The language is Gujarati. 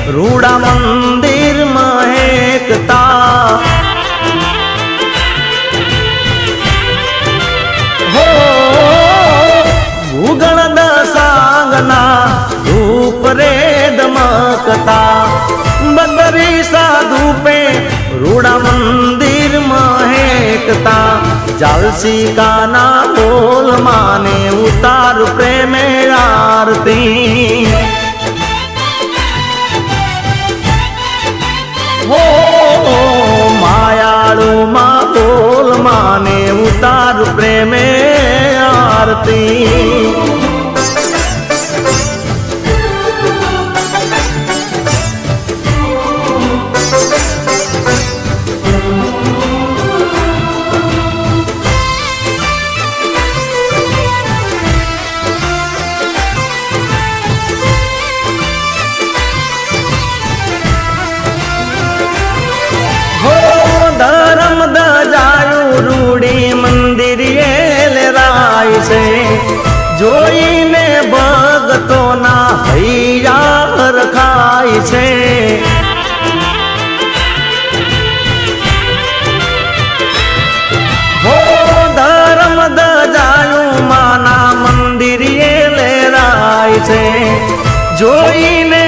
રૂડા મંદિર મહેકતા હો ભૂગણ દસાંગના ધૂપ રે દમકતા બદરી સાધુ પે રૂડા મંદિર મહેકતા જાલસી કાના બોલ માને ઉતાર પ્રેમે આરતી હો માયાળુ માં બોલ માને ઉતાર પ્રેમે આરતી જોઈને ભગતોના હૈયા રખાય છે હો ધર્મ દજાયું માના મંદિરે લેરાય છે જોઈને